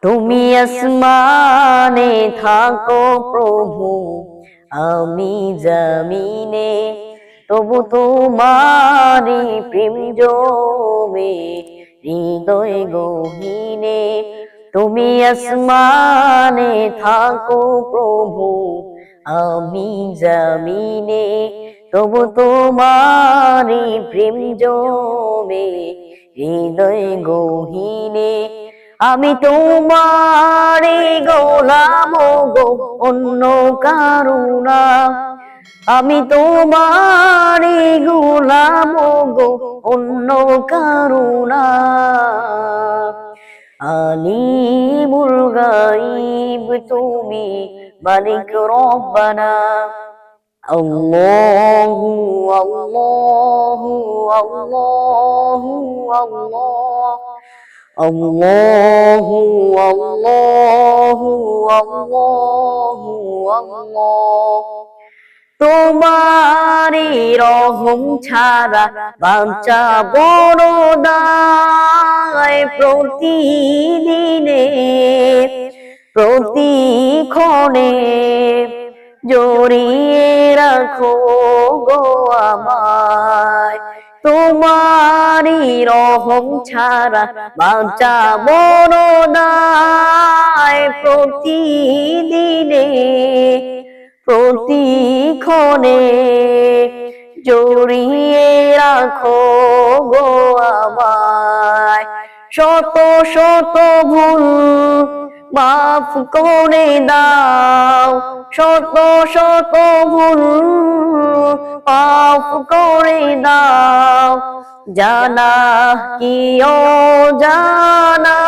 তুমি আসমানে থাকো প্রভু, আমি জমিনে, তবু তোমারি প্রেম জমে হৃদয় গহীনে। তুমি আসমানে থাকো প্রভু, আমি জমিনে, তবু তোমারি প্রেম জমে হৃদয় গহীনে। আমি তোমারে গোলাম গো, অন্য কারো না। আমি তোমারে গোলাম গো, অন্য কারো না। আলিমুল গায়ব তুমি, মালিক রব্বানা। আল্লাহু আল্লাহু আল্লাহু আল্লাহ। আল্লাহু আল্লাহু আল্লাহু আল্লাহ। তোমারি রহম ছাড়া বাঁচা বড় দায়। প্রতিদিনে প্রতিক্ষণে জড়িয়ে রাখো গো আমায়। তোমারি রহম ছাড়া বাঁচা বড় দায়। প্রতিদিনে প্রতিক্ষণে জড়িয়ে রাখো গো আমায়। শত শত ভুল মাফ করে দাও, শত শত ভুল মাফ করে দাও। জানা কি অজানা,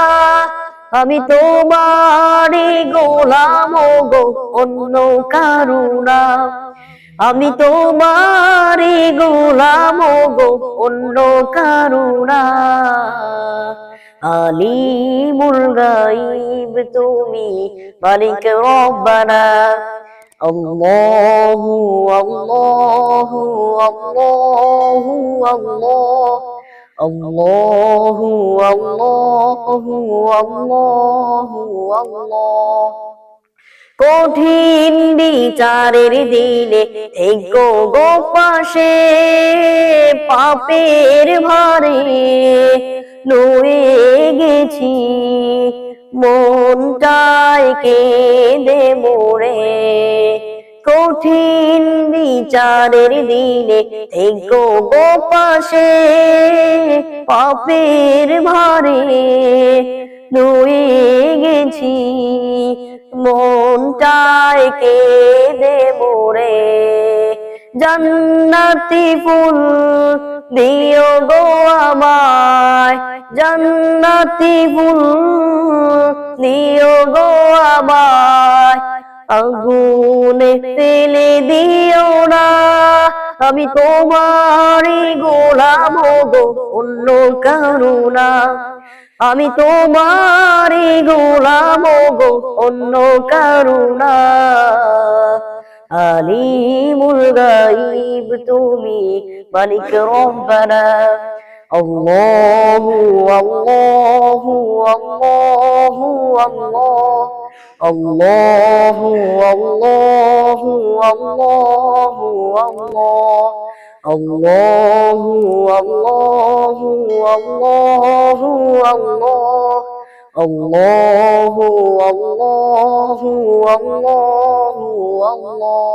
আমি তোমারি গোলাম গো, অন্য কারো না। আমি তোমারি গোলাম গো, অন্য কারো না। আলিমুল গায়ব তুমি, মালিক রব্বানা। আল্লাহু আল্লাহু আল্লাহু আল্লাহ। আল্লাহু আল্লাহু আল্লাহু আল্লাহ। কঠিন বিচারের দিনে থেকো গো পাশে, পাপের ভারে নুয়ে গেছি মনটায় কেঁদে মোরে। কঠিন বিচারের দিনে থেকো গো পাশে, পাপের ভারে নুয়ে গেছি মনটায় কেঁদে মোরে। জান্নাতি ফুল দিও গো আমায়, জান্নাতি ফুল দিও গো আমায়। আগুনে ফেলে দিও না, আমি তোমারি গোলাম গো, অন্য কারো না। আমি তোমারি গোলাম গো, অন্য কারো না। আলিমুল গায়ব তুমি, মালিক রব্বানা। আল্লাহু আল্লাহু আল্লাহু আল্লাহ। আল্লাহু আল্লাহু আল্লাহু আল্লাহ। আল্লাহু আল্লাহু আল্লাহু আল্লাহ। আল্লাহু আল্লাহু আল্লাহু আল্লাহ।